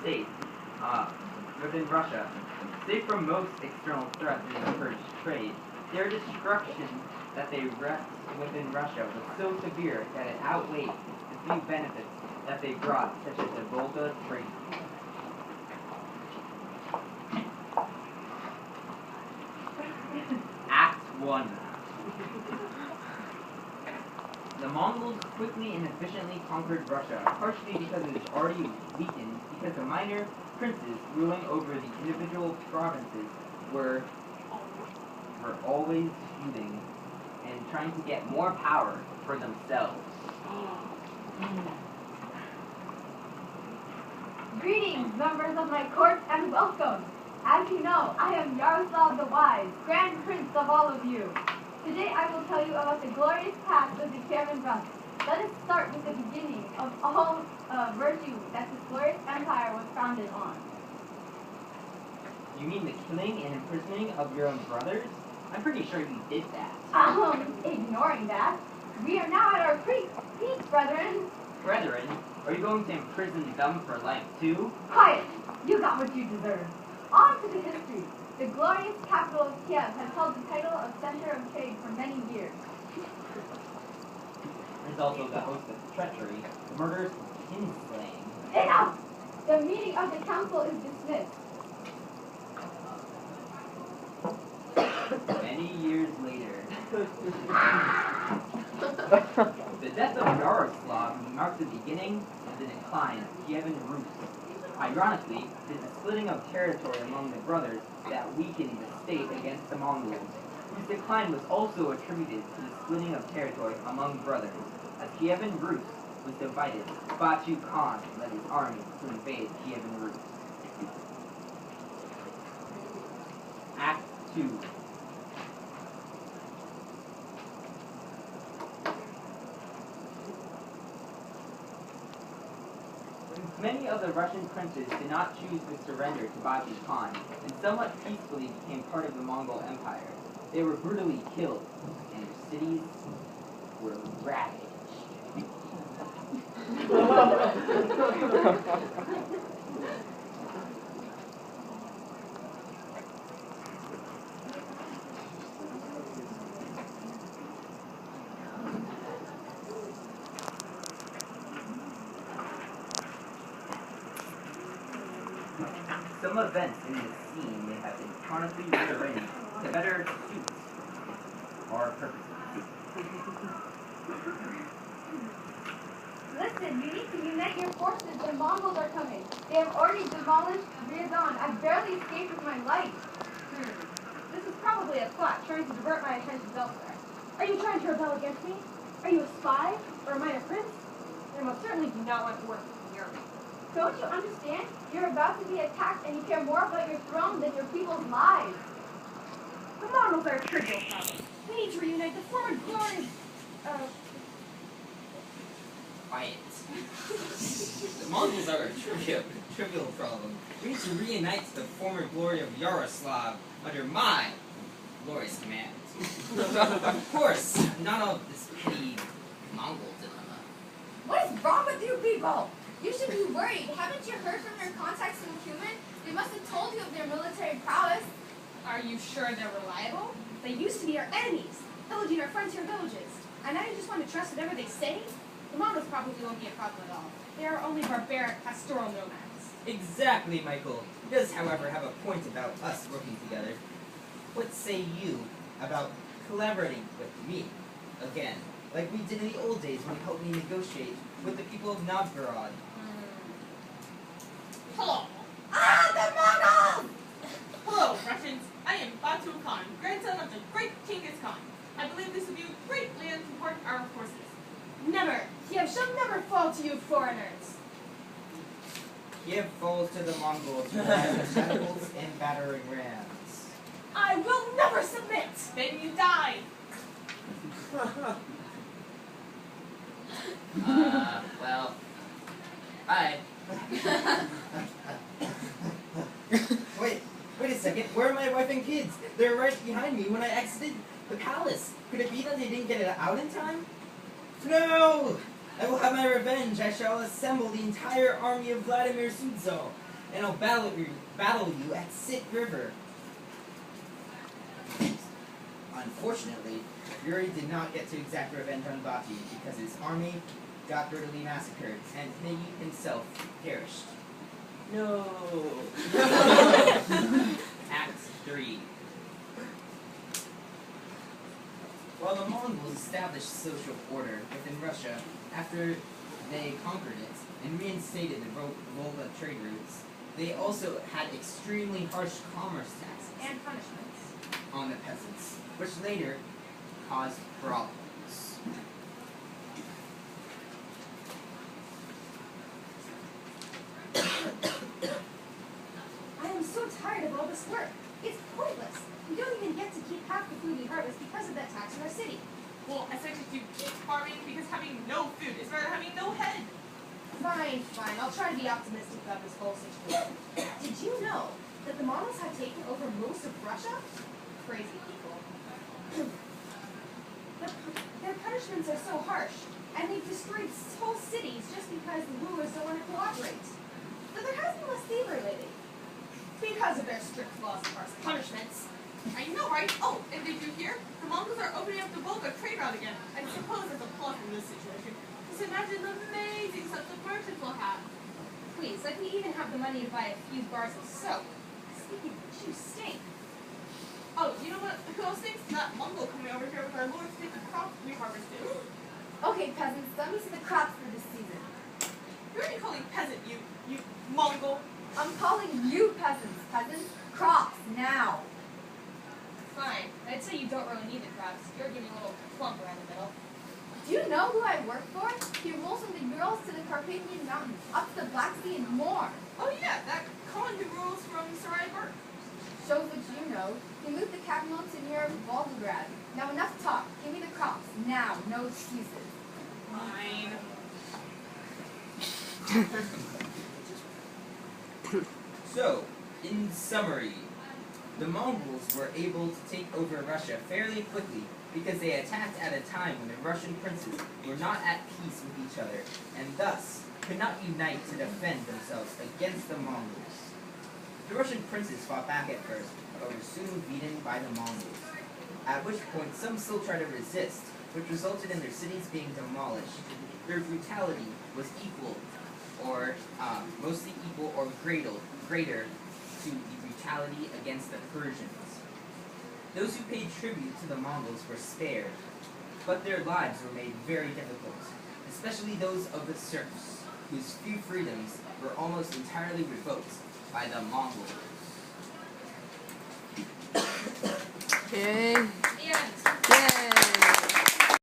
states within Russia. Safe from most external threats and encourage trade, their destruction that they wreaked within Russia was so severe that it outweighed the few benefits that they brought, such as the Volga trade. Act 1. The Mongols quickly and efficiently conquered Russia, partially because it was already weakened, because the minor princes ruling over the individual provinces were always feuding and trying to get more power for themselves. Greetings, members of my court, and welcome. As you know, I am Yaroslav the Wise, Grand Prince of all of you. Today I will tell you about the glorious past of the Kievan Rus. Let us start with the beginning of all virtue that this glorious empire was founded on. You mean the killing and imprisoning of your own brothers? I'm pretty sure you did that. Ignoring that, we are now at our peak, brethren. Brethren, are you going to imprison them for life too? Quiet! You got what you deserve. On to the history. The glorious capital of Kiev has held the title of center of trade for many years. There's also the host of treachery, murders, and kinslaying. Enough! The meeting of the council is dismissed. Many years later. The death of Yaroslav marked the beginning of the decline of Kievan Rus. Ironically, it is the splitting of territory among the brothers that weakened the state against the Mongols. This decline was also attributed to the splitting of territory among brothers. As Kievan Rus was divided, Batu Khan led his army to invade Kievan Rus. Act 2. Many of the Russian princes did not choose to surrender to Batu Khan, and somewhat peacefully became part of the Mongol Empire. They were brutally killed, and their cities were ravaged. Some events in this scene may have been chronically rearranged to better suit our purposes. Listen, you need to unite your forces. The Mongols are coming. They have already demolished Ryazan. I barely escaped with my life. This is probably a plot trying to divert my attention elsewhere. Are you trying to rebel against me? Are you a spy? Or a minor prince? I most certainly do not want to work with the army. Don't you understand? You're about to be attacked and you care more about your throne than your people's lives. The Mongols are a trivial problem. We need to reunite the former glory. Quiet. The Mongols are a trivial problem. We need to reunite the former glory of Yaroslav under my glorious command. Of course, not of this petty Mongol dilemma. What is wrong with you people? You should be worried. Haven't you heard from your contacts in Cuman? They must have told you of their military prowess. Are you sure they're reliable? They used to be our enemies, pillaging our frontier villages. And now you just want to trust whatever they say? The Mongols probably won't be a problem at all. They are only barbaric pastoral nomads. Exactly, Michael. He does, however, have a point about us working together. What say you about collaborating with me? Again, like we did in the old days when you helped me negotiate with the people of Novgorod. Hello. The Mongols! Hello, Russians. I am Batu Khan, grandson of the great Genghis Khan. I believe this would be greatly to support our forces. Never! Kiev shall never fall to you foreigners! Kiev falls to the Mongols who have catapults and battering rams. I will never submit! Then you die. Well, hi. Wait a second. Where are my wife and kids? They're right behind me when I exited the palace. Could it be that they didn't get it out in time? No! I will have my revenge. I shall assemble the entire army of Vladimir Sudzo. and I'll battle you at Sit River. Unfortunately, Yuri did not get to exact revenge on Batu because his army got brutally massacred and he himself perished. No. Act 3. While the Mongols established social order within Russia after they conquered it and reinstated the Volga trade routes, they also had extremely harsh commerce taxes And punishments. on the peasants, which later caused problems. I am so tired of all this work. It's pointless. We don't even get to keep half the food we harvest because of that tax in our city. Well, I said to keep farming because having no food is better than having no head. Fine, fine. I'll try to be optimistic about this whole situation. Did you know that the Mongols have taken over most of Russia? Crazy people. Their punishments are so harsh, and they've destroyed whole cities just because the rulers don't want to cooperate. But there has been less thievery lately. Because of their strict laws and harsh punishments. I know, right? Oh, and did you hear? The Mongols are opening up the Volga trade route again. I suppose there's a plus in this situation. Just imagine the amazing stuff the merchants will have. Please, let me even have the money to buy a few bars of soap. Speaking of which, you stink. Oh, you know what? Who else thinks that Mongol coming over here with our lord to take the crops we harvested? Okay, peasants, let me see the crops for this season. Who are you calling peasant, you Mongol? I'm calling you peasants, crops, now. Fine. I'd say you don't really need the crops. You're getting a little plump around the middle. Do you know who I work for? He rules from the Urals to the Carpathian Mountains, up to the Black Sea and more. Oh yeah, that Khan who rules from Sarai Burke. Shows what you know. He moved the capital to near Volgograd. Now enough talk. Give me the crops. Now. No excuses. Fine. So, in summary, the Mongols were able to take over Russia fairly quickly because they attacked at a time when the Russian princes were not at peace with each other and thus could not unite to defend themselves against the Mongols. The Russian princes fought back at first, but were soon beaten by the Mongols, at which point some still tried to resist, which resulted in their cities being demolished. Their brutality was equal, or mostly equal or greater to the brutality against the Persians. Those who paid tribute to the Mongols were spared, but their lives were made very difficult, especially those of the serfs, whose few freedoms were almost entirely revoked by the Mongols. Okay.